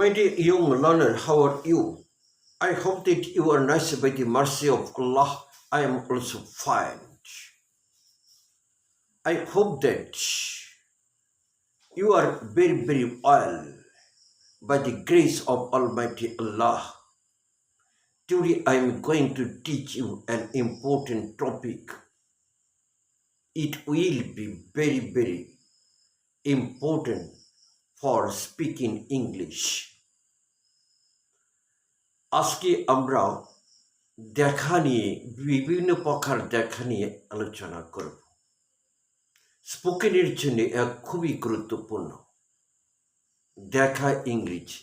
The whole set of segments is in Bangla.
My dear young learner, how are you? I hope that you are nice by the mercy of Allah. I am also fine. I hope that you are very well by the grace of Almighty Allah. Today I am going to teach you an important topic. It will be very important for speaking English. আজকে আমরা দেখা নিয়ে বিভিন্ন প্রকার দেখা নিয়ে আলোচনা করব। স্পোকেনের জন্য খুবই গুরুত্বপূর্ণ। দেখা ইংরেজি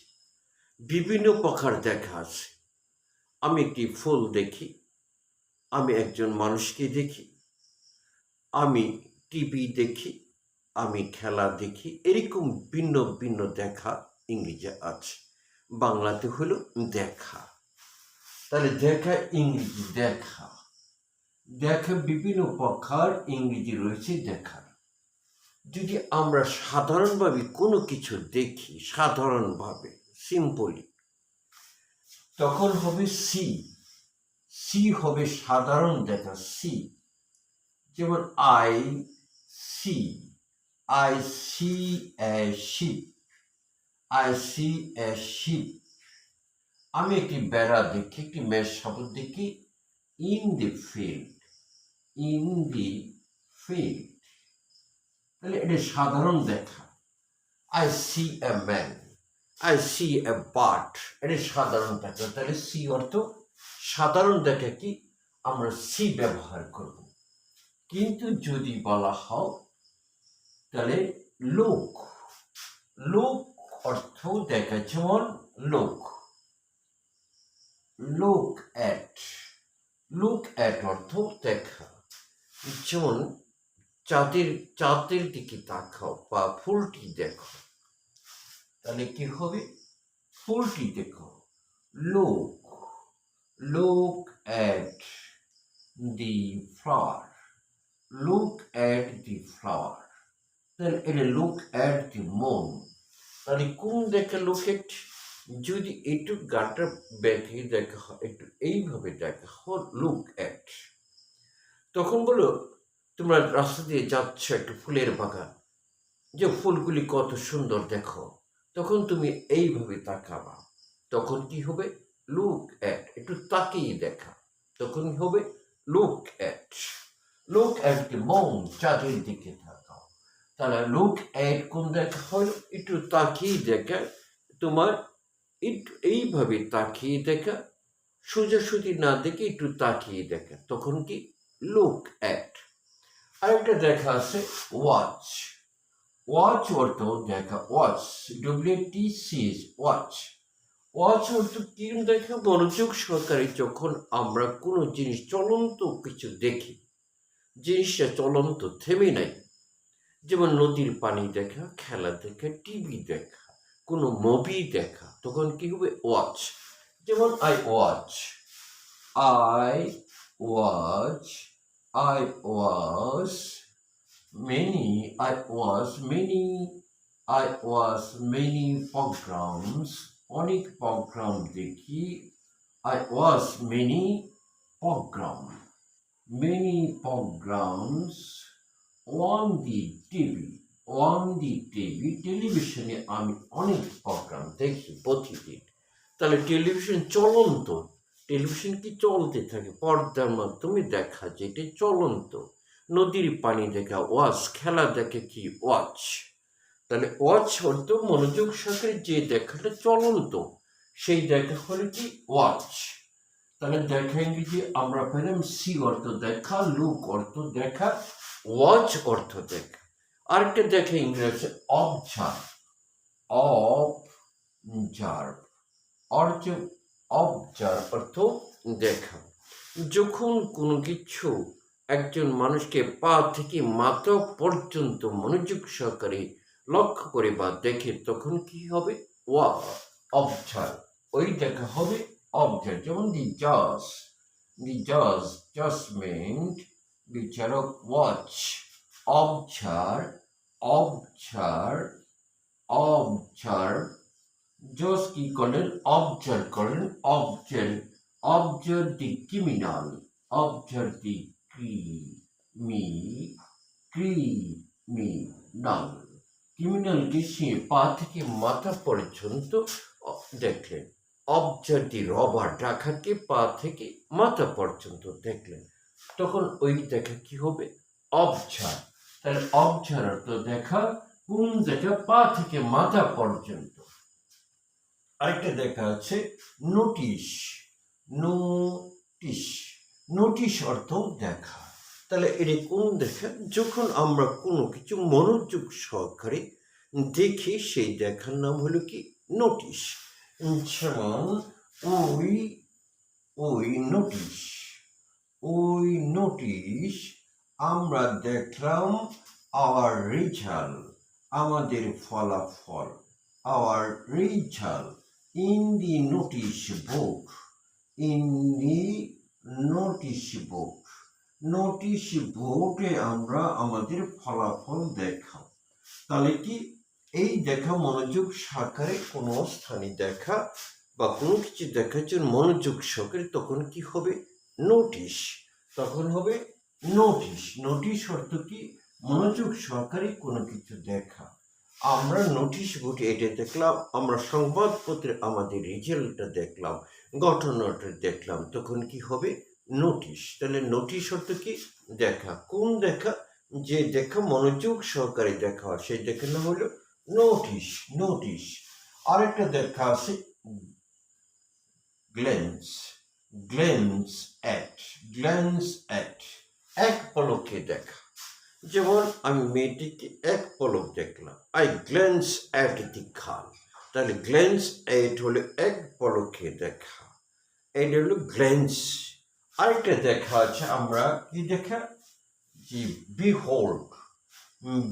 বিভিন্ন প্রকার দেখা আছে। আমি একটি ফুল দেখি, আমি একজন মানুষকে দেখি, আমি টিভি দেখি, আমি খেলা দেখি, এরকম ভিন্ন দেখা ইংরেজি আছে। বাংলাতে হলো দেখা। তাহলে দেখা ইংরেজি দেখা বিভিন্ন প্রকার ইংরেজি রয়েছে দেখার। যদি আমরা সাধারণভাবে কোনো কিছু দেখি, সাধারণভাবে সিম্পলি, তখন হবে সি হবে সাধারণ দেখা সি। যেমন আই সি এ শিপ, আমি একটি বেড়া দেখি, একটি মেষ শাবক দেখি ইন দি ফিল্ড, তাহলে এটা সাধারণ দেখা। I see a man, I see a bird, এটা সাধারণ দেখা। তাহলে সি অর্থ সাধারণ দেখা কি আমরা সি ব্যবহার করব। কিন্তু যদি বলা হয় তাহলে লোক অর্থ দেখা, যেমন লুক অ্যাট অর্থ দেখা। যেমন চাঁদের দিকে তাকাও বা ফুলটি দেখো, তাহলে কি হবে ফুলটি দেখো। লুক অ্যাট দি ফ্লাওয়ার, তাহলে এটা লুক অ্যাট দি মুন। তাহলে কোন দেখা লুক এট, যদি একটু গানটা ব্যাকে দেখা হয়, একটু এইভাবে দেখা হয় লুক অ্যাট, তখন বলো তোমরা রাস্তা দিয়ে যাচ্ছ একটা ফুলের বাগান, যে ফুলগুলি কত সুন্দর দেখো, তখন তুমি এইভাবে তাকাবা, তখন কি হবে লুক অ্যাট, একটু তাকিয়ে দেখা, তখন হবে লুক অ্যাট দি মুন, চাঁদের দিকে তাকাও। তাহলে লুক অ্যাট কোন দেখা হলো একটু তাকিয়ে দেখা, তোমার একটু এইভাবে তাকিয়ে দেখা, সোজাসুজি না দেখে একটু তাকিয়ে দেখা, তখন কি লুক অ্যাট। আরেকটা দেখা আছে ওয়াচ অর্থ দেখা, ওয়াচ অর্থ কি দেখা, মনোযোগ সহকারে যখন আমরা কোনো জিনিস চলন্ত কিছু দেখি, জিনিসটা চলন্ত থেমে নাই, যেমন নদীর পানি দেখা, খেলা দেখা, টিভি দেখা, কোনো মুভি দেখা, তখন কি হবে ওয়াচ। যেমন আই ওয়াচ many programs, অনেক প্রোগ্রাম দেখি। I watch many programs on the TV, টেলিভিশনে আমি অনেক প্রোগ্রাম দেখি প্রতিদিন। তাহলে টেলিভিশন চলন্ত, টেলিভিশন কি চলতে থাকে, পর্দার মাধ্যমে দেখা, যেটা চলন্ত। নদীর পানি দেখা ওয়াচ, খেলা দেখে কি ওয়াচ। তাহলে ওয়াচ অর্থ মনোযোগ সহকারে যে দেখাটা চলন্ত, সেই দেখা হলো কি ওয়াচ। তাহলে দেখা ইংরেজি আমরা পেলাম সি অর্থ দেখা, লুক অর্থ দেখা, ওয়াচ অর্থ দেখা। আরেকটা দেখা ইংরেজি অবজার্ভ অর্থ দেখা। যখন কোনো কিছু একজন মানুষকে পা থেকে মাথা পর্যন্ত মনোযোগ সহকারে লক্ষ্য করে বা দেখে, তখন কি হবে অবজার্ভ, ওই দেখা হবে অবজার্ভ। যেমন দি জাজমেন্ট, বিচারক ওয়াচ, অবজার্ভ জজ কি করলেন? অবজার্ভ করলেন। অবজার্ভ দি ক্রিমিনাল। অবজার্ভ দি ক্রিমিনাল। ক্রিমিনালকে সে পা থেকে মাথা পর্যন্ত দেখলেন। অবজার্ভ দি রবার। ডাকাতকে পা থেকে মাথা পর্যন্ত দেখলেন। তখন ওই দেখা কি হবে? অবজার্ভ। তাহলে অবজার্ভ অর্থ দেখা, কোন দেখা? পা থেকে মাথা পর্যন্ত। আরেকটা দেখা আছে নোটিশ। নোটিশ নোটিশ অর্থ দেখা। তাহলে এটা কোন দেখা? যখন আমরা কোনো কিছু মনোযোগ সহকারে দেখি সেই দেখার নাম হলো কি? নোটিশ। যেমন ওই ওই নোটিশ ওই নোটিশ আমরা দেখলাম আওয়ার রেজাল্ট, আমাদের ফলাফল। Our result in the notice book. in the notice book. Notice বোর্ডে আমরা আমাদের ফলাফল দেখাও। তাহলে কি এই দেখা মনোযোগ সহকারে কোনো স্থানে দেখা বা কোনো কিছু দেখার জন্য মনোযোগ সহকারে, তখন কি হবে? নোটিশ। তখন হবে নোটিশ। নোটিশ অর্থ কি? মনোযোগ সহকারে কোনো কিছু দেখা। আমরা নোটিশ বোর্ডে এটা দেখলাম, আমরা সংবাদপত্রে আমাদের রেজাল্টটা দেখলাম, ঘটনাটা দেখলাম, তখন কি হবে? নোটিশ। তাহলে নোটিশ অর্থ কি? দেখা। কোন দেখা? যে দেখা মনোযোগ সহকারে দেখা হয় সেই দেখার নাম হলো নোটিশ। নোটিশ। আরেকটা দেখা আছে glance. Glance at. Glance at এক পলকে দেখা। যেমন আমি মেয়েটিকে এক পলক দেখলাম, I glance at the girl. তাহলে গ্ল্যান্স অ্যাট হলো এক পলকে দেখা, এটা হলো গ্ল্যান্স। আরেকটা দেখা আছে আমরা কি দেখা? যে বিহোল্ড।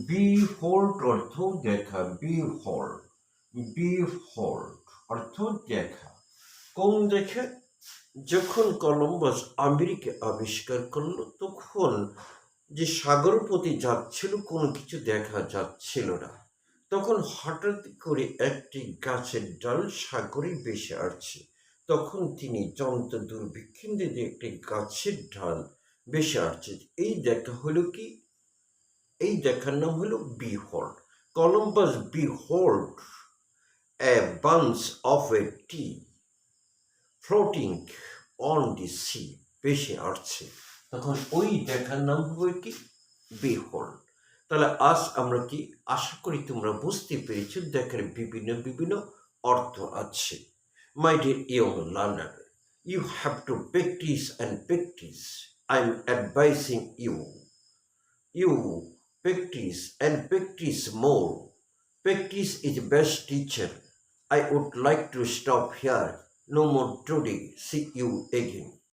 বিহোল্ড অর্থ দেখা। বিহোল্ড। বিহোল্ড অর্থ দেখা। কোন দেখা? যখন কলম্বাস আমেরিকা আবিষ্কার করলো তখন যে সাগরের প্রতি যাচ্ছিল কোনো কিছু দেখা যাচ্ছিল না, তখন হঠাৎ করে একটি গাছের ডাল সাগরে ভেসে আসছে। তখন তিনি যন্ত্র দূরবীক্ষণ দিয়ে একটি গাছের ডাল ভেসে আসছে। এই দেখা হলো কি? এই দেখার নাম হলো behold. Columbus behold a bunch of a tea floating on the sea. ভেসে আসছে, তখন ওই দেখার নাম হবে কি? বিহোল্ড। তাহলে আজ আমরা কি? আশা করি তোমরা বুঝতে পেরেছো দেখার বিভিন্ন বিভিন্ন অর্থ আছে। My dear young learner, you have to practice and practice. I'm advising you. You practice and practice more. Practice is the best teacher. I would like to stop here. No more today. See you again.